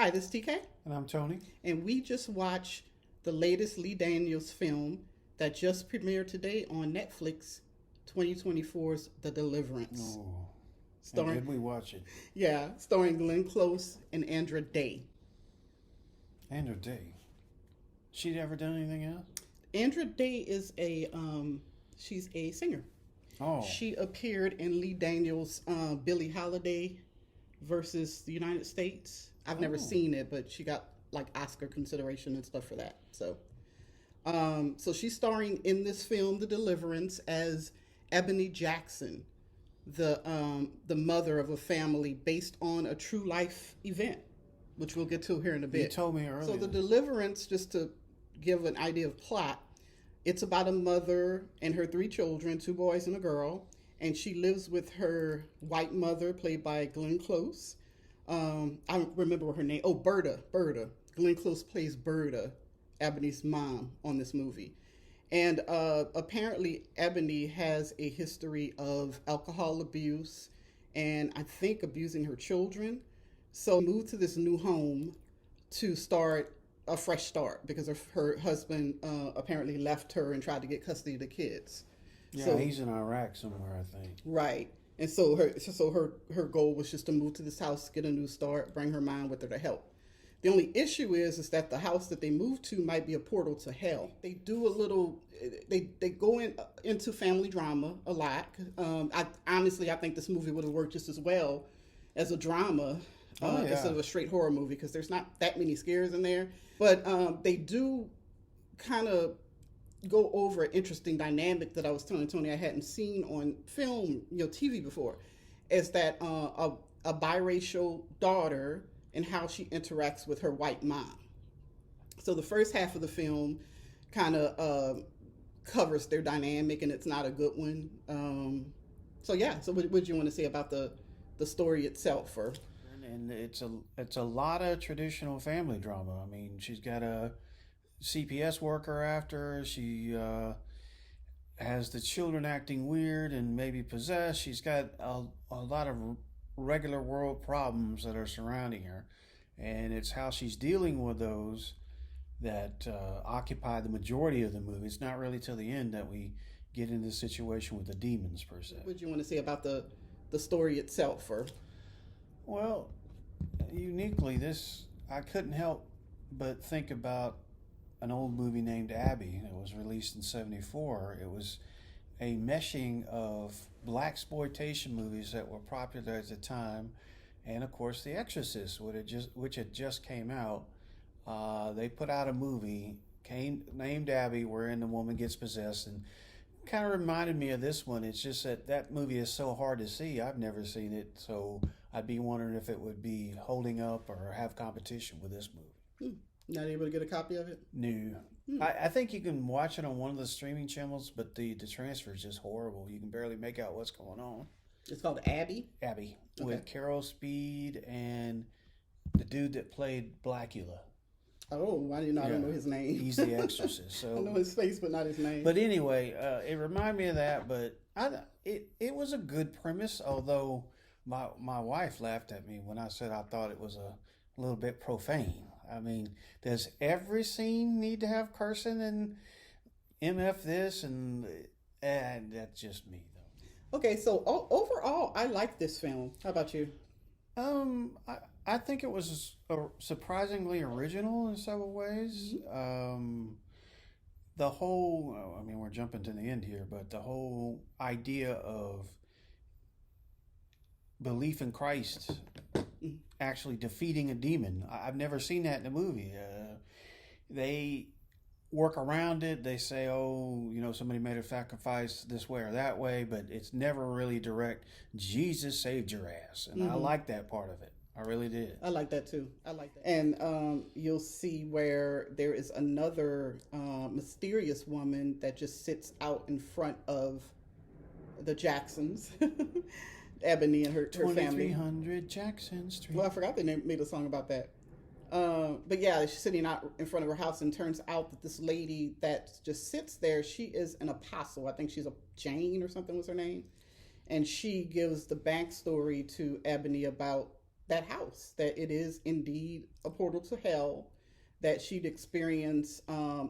Hi, this is TK, And I'm Tony. and we just watched the latest Lee Daniels film that just premiered today on Netflix, 2024's The Deliverance. Oh, and Starring, did we watch it? yeah, starring Glenn Close and Andra Day. Andra Day. She'd ever done anything else? Andra Day is she's a singer. Oh, She appeared in Lee Daniels' Billie Holiday versus the United States. I've never oh, seen it, but she got like Oscar consideration and stuff for that. So she's starring in this film, The Deliverance, as Ebony Jackson, the mother of a family based on a true life event, which we'll get to here in a you bit. told me earlier. So The Deliverance, just to give an idea of plot, it's about a mother and her three children, two boys and a girl, and she lives with her white mother, played by Glenn Close. I don't remember her name. Oh, Berta. Berta. Glenn Close plays Berta, Ebony's mom, on this movie. And apparently, Ebony has a history of alcohol abuse and I think abusing her children. So moved to this new home to start a fresh start because her husband apparently left her and tried to get custody of the kids. Yeah, So he's in Iraq somewhere, I think. right. And so her goal was just to move to this house, get a new start, bring her mom with her to help. The only issue is that the house that they moved to might be a portal to hell. They do a little, they go into family drama a lot. I think this movie would have worked just as well as a drama Oh, yeah. instead of a straight horror movie because there's not that many scares in there. But they do kind of go over an interesting dynamic that I was telling Tony I hadn't seen on film, TV before, is that a biracial daughter and how she interacts with her white mom. So the first half of the film kind of covers their dynamic, and it's not a good one. So yeah, so what do you want to say about the story itself? Or And it's a lot of traditional family drama. I mean, she's got a CPS worker after her. She has the children acting weird and maybe possessed. She's got a lot of regular world problems that are surrounding her. And it's how she's dealing with those that occupy the majority of the movie. It's not really till the end that we get into the situation with the demons, per se. what do you want to say about the story itself? Or Well, uniquely, this I couldn't help but think about an old movie named Abby that was released in '74. It was a meshing of black exploitation movies that were popular at the time, and of course, The Exorcist, which had just came out. They put out a movie named Abby, wherein the woman gets possessed, and kind of reminded me of this one. It's just that movie is so hard to see. I've never seen it, so I'd be wondering if it would be holding up or have competition with this movie. not able to get a copy of it? No. I think you can watch it on one of the streaming channels, but the transfer is just horrible. You can barely make out what's going on. It's called Abby. Abby, Okay. with Carol Speed and the dude that played Blackula. Oh, I didn't know. I don't Yeah. know his name. He's the exorcist. I know So, his face, but not his name. but anyway, it reminded me of that. But it was a good premise, although my wife laughed at me when I said I thought it was a little bit profane. I mean, does every scene need to have cursing and MF this and that's just me though. Okay, so overall, I like this film. How about you? I think it was surprisingly original in several ways. The whole, I mean, we're jumping to the end here, but the whole idea of belief in Christ actually defeating a demon. I've never seen that in a movie. They work around it. They say, oh, somebody made a sacrifice this way or that way, but it's never really direct. Jesus saved your ass. And I like that part of it. I really did. I like that too. I like that. And you'll see where there is another mysterious woman that just sits out in front of the Jacksons, Ebony and her family. 2300 Jackson Street. Well, I forgot they made a song about that. But yeah, she's sitting out in front of her house, and turns out that this lady that just sits there, she is an apostle. I think she's a Jane or something was her name. And she gives the backstory to Ebony about that house, that it is indeed a portal to hell, that she'd experienced a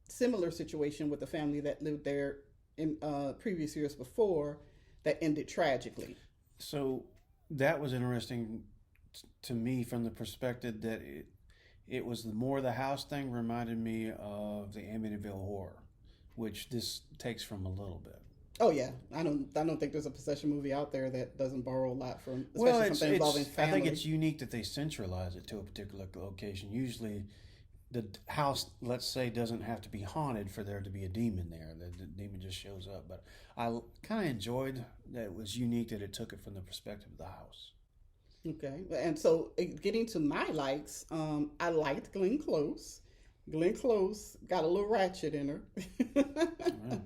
similar situation with the family that lived there in previous years before that ended tragically. So that was interesting to me from the perspective that it was the more the house thing reminded me of the Amityville Horror, which this takes from a little bit. Oh yeah, I don't think there's a possession movie out there that doesn't borrow a lot from, Well, especially something involving I think family. it's unique that they centralize it to a particular location. Usually, the house, let's say, doesn't have to be haunted for there to be a demon there. The demon just shows up. But I kind of enjoyed that it was unique that it took it from the perspective of the house. Okay, and so getting to my likes, I liked Glenn Close. Glenn Close got a little ratchet in her. Right.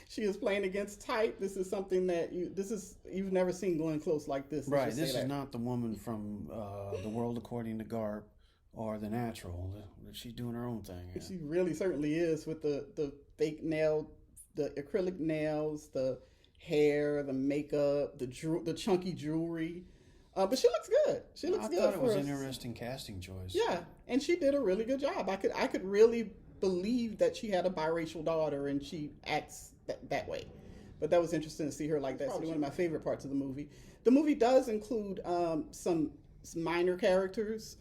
She is playing against type. This is something that you've never seen Glenn Close like this. Right. This is not the woman from The World According to Garp or The Natural. She's doing her own thing. Yeah. She really certainly is, with the fake nail, the acrylic nails, the hair, the makeup, the chunky jewelry. But she looks good. She looks good. I thought it was an interesting casting choice. Yeah, and she did a really good job. I could really believe that she had a biracial daughter and she acts that way. But that was interesting to see her like that. So one of my favorite parts of the movie. The movie does include some minor characters.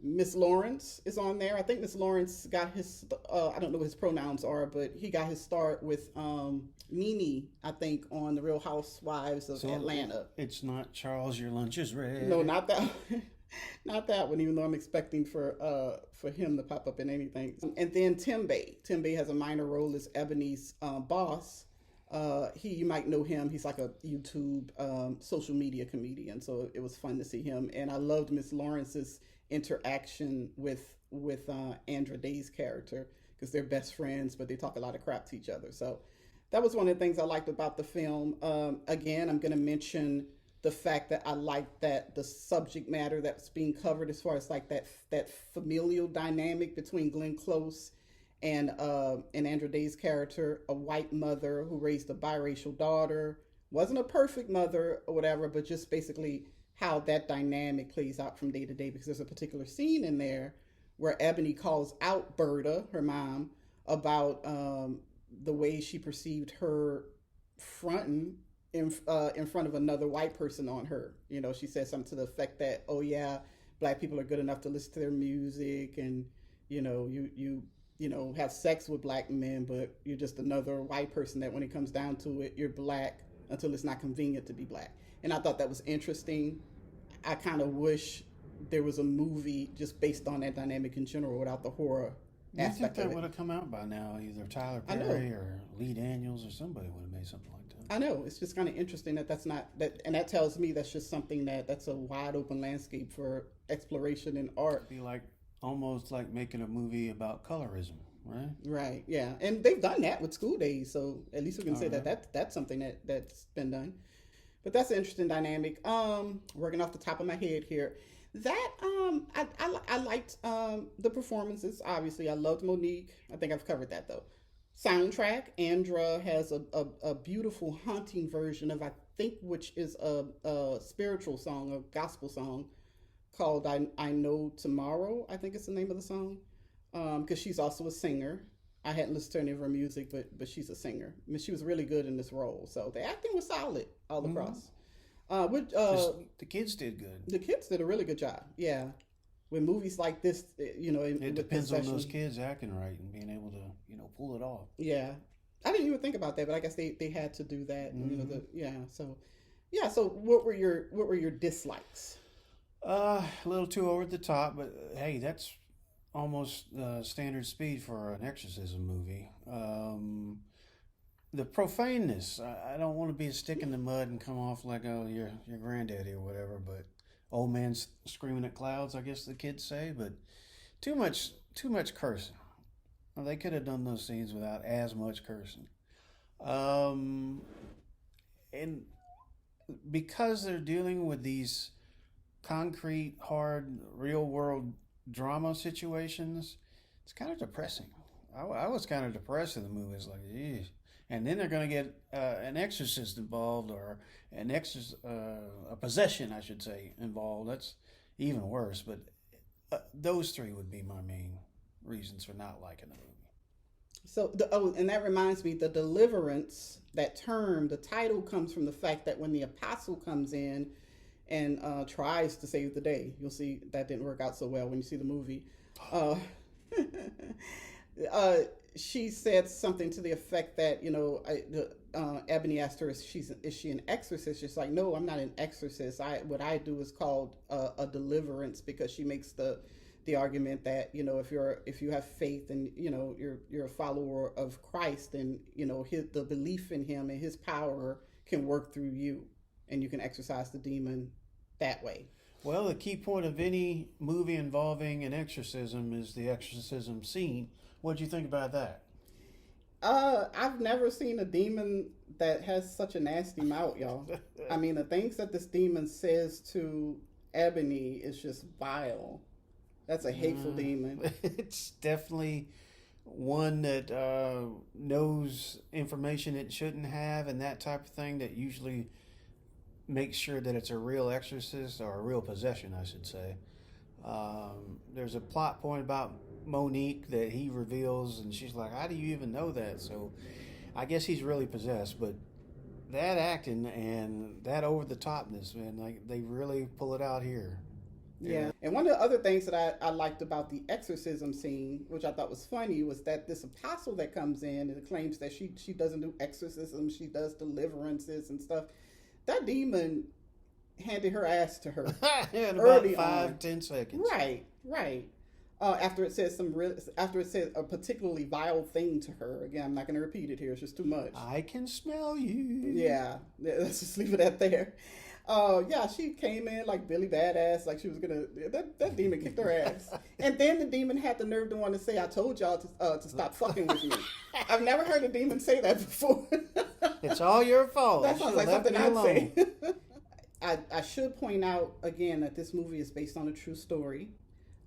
Miss Lawrence is on there. I think Miss Lawrence got his, I don't know what his pronouns are, but he got his start with Nene, I think, on The Real Housewives of Atlanta. It's not Charles, your lunch is ready. No, not that. Not that one, even though I'm expecting for him to pop up in anything. And then Timbe. Timbe has a minor role as Ebony's boss. You might know him. He's like a YouTube social media comedian, so it was fun to see him. And I loved Miss Lawrence's interaction with Andra Day's character, because they're best friends, but they talk a lot of crap to each other. So that was one of the things I liked about the film. Again, I'm going to mention the fact that I like that the subject matter that's being covered, as far as like that familial dynamic between Glenn Close and Andra Day's character, a white mother who raised a biracial daughter, wasn't a perfect mother or whatever, but just basically how that dynamic plays out from day to day. Because there's a particular scene in there where Ebony calls out Berta, her mom, about the way she perceived her fronting in front of another white person on her. You know, she said something to the effect that, oh yeah, black people are good enough to listen to their music, and you know, have sex with black men, but you're just another white person that when it comes down to it, you're black until it's not convenient to be black. And I thought that was interesting. I kind of wish there was a movie just based on that dynamic in general without the horror aspect think that of it. would have come out by now. Either Tyler Perry or Lee Daniels or somebody would have made something like that. I know. It's just kind of interesting that that's not that, and that tells me that's just something that's a wide open landscape for exploration in art. It'd be like almost like making a movie about colorism, right? Right. Yeah, and they've done that with School Days, so at least we can say that's something that's been done. But that's an interesting dynamic. Working off the top of my head here, that I liked the performances. Obviously, I loved Monique. I think I've covered that though. Soundtrack. Andra has a beautiful haunting version of, I think, which is a spiritual song, a gospel song called I Know Tomorrow, I think it's the name of the song. Because she's also a singer. I hadn't listened to any of her music, but she's a singer. I mean, she was really good in this role. So the acting was solid all across. The kids did good. The kids did a really good job. Yeah. With movies like this, it depends on those kids acting right and being able to, pull it off. Yeah. I didn't even think about that, but I guess they had to do that. Mm-hmm. So what were your dislikes? A little too over the top, but hey, that's almost standard speed for an exorcism movie. The profaneness. I don't want to be a stick in the mud and come off like, oh, your granddaddy or whatever, but old man screaming at clouds, I guess the kids say, but too much cursing. Well, they could have done those scenes without as much cursing. And because they're dealing with these concrete, hard, real world drama situations, it's kind of depressing. I was kind of depressed in the movie. It's like, geez. and then they're going to get an exorcist involved, or a possession, I should say, involved. That's even worse. But those three would be my main reasons for not liking the movie. So, and that reminds me, the deliverance, that term, the title comes from the fact that when the apostle comes in and tries to save the day, you'll see that didn't work out so well when you see the movie. Uh, she said something to the effect that, Ebony asked her, is she an exorcist? She's like, no, I'm not an exorcist. What I do is called a deliverance, because she makes the argument that, if you have faith and you're a follower of Christ, and the belief in him and his power can work through you, and you can exorcise the demon that way. Well, the key point of any movie involving an exorcism is the exorcism scene. What do you think about that? I've never seen a demon that has such a nasty mouth, y'all. I mean, the things that this demon says to Ebony is just vile. That's a hateful demon. It's definitely one that knows information it shouldn't have, and that type of thing, that usually makes sure that it's a real exorcist, or a real possession, I should say. There's a plot point about Monique that he reveals, and she's like, how do you even know that? So I guess he's really possessed. But that acting and that over-the-topness, man, like, they really pull it out here. Yeah. And one of the other things that I liked about the exorcism scene, which I thought was funny, was that this apostle that comes in and claims that she doesn't do exorcism, she does deliverances and stuff. That demon handed her ass to her in early about 5-10 on. seconds. Right. After it says after it said a particularly vile thing to her. Again, I'm not going to repeat it here. It's just too much. I can smell you. Yeah. Let's just leave it at there. Yeah, she came in like Billy Badass, like she was gonna. That demon kicked her ass, and then the demon had the nerve to want to say, "I told y'all to stop fucking with me." I've never heard a demon say that before. It's all your fault. That sounds like something I'd say. I should point out again that this movie is based on a true story.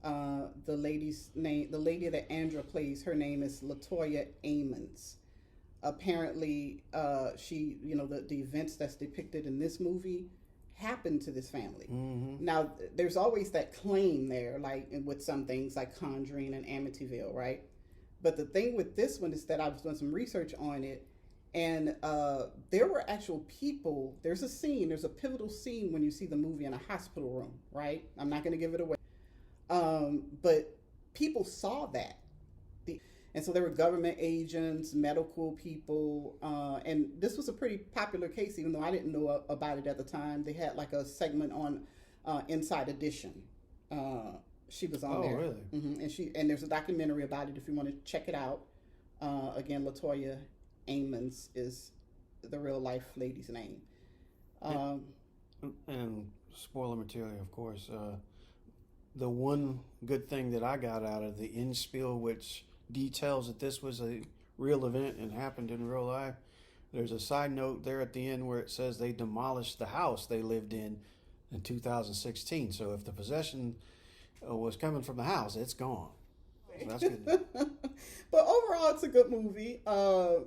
The lady that Andra plays, her name is Latoya Amons. Apparently, she, the events that's depicted in this movie happened to this family. Mm-hmm. Now, there's always that claim there, like with some things like Conjuring and Amityville, right? But the thing with this one is that I was doing some research on it, and there were actual people. There's a pivotal scene when you see the movie in a hospital room, right? I'm not going to give it away. But people saw that. And so there were government agents, medical people, and this was a pretty popular case, even though I didn't know about it at the time. They had like a segment on Inside Edition. She was on there. Oh, really? Mm-hmm. And there's a documentary about it if you want to check it out. Again, Latoya Amons is the real life lady's name. And spoiler material, of course. The one good thing that I got out of the end spiel, which details that this was a real event and happened in real life. There's a side note there at the end where it says they demolished the house they lived in 2016. So if the possession was coming from the house, it's gone. So that's good. But overall, it's a good movie to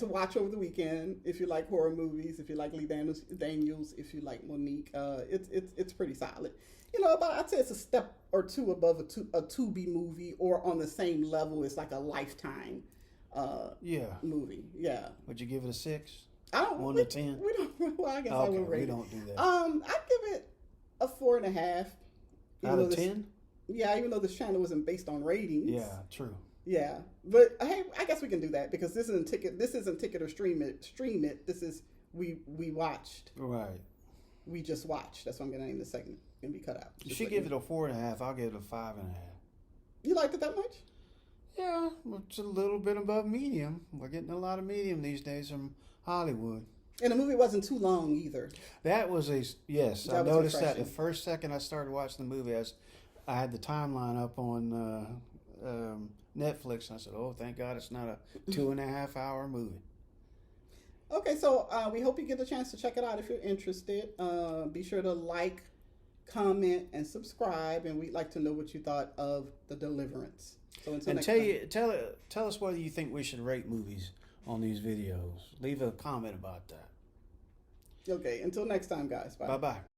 watch over the weekend. If you like horror movies, if you like Lee Daniels, if you like Monique, it's pretty solid. But I'd say it's a step or two above a Tubi movie, or on the same level as like a Lifetime movie. Yeah. Would you give it a 6? I don't. 1 to 10? We don't. Well, I guess okay, I would rate we it. don't do that. I'd give it a 4.5. Out of 10? Yeah, even though this channel wasn't based on ratings. Yeah, true. Yeah, but hey, I guess we can do that because this isn't ticket. This isn't ticket or stream it. This is we watched. Right. We just watched. That's what I'm gonna name the segment. Gonna be cut out. She give it a 4.5. I'll give it a 5.5. You liked it that much? Yeah, it's a little bit above medium. We're getting a lot of medium these days from Hollywood. And the movie wasn't too long either. That was yes. I That was noticed refreshing. that the first second I started watching the movie, I had the timeline up on Netflix, and I said, "Oh, thank God it's not a 2.5 hour movie." Okay, so we hope you get a chance to check it out if you're interested. Be sure to like, comment, and subscribe, and we'd like to know what you thought of The Deliverance. So until next time. Tell us whether you think we should rate movies on these videos. Leave a comment about that. Okay, until next time, guys. Bye. Bye-bye.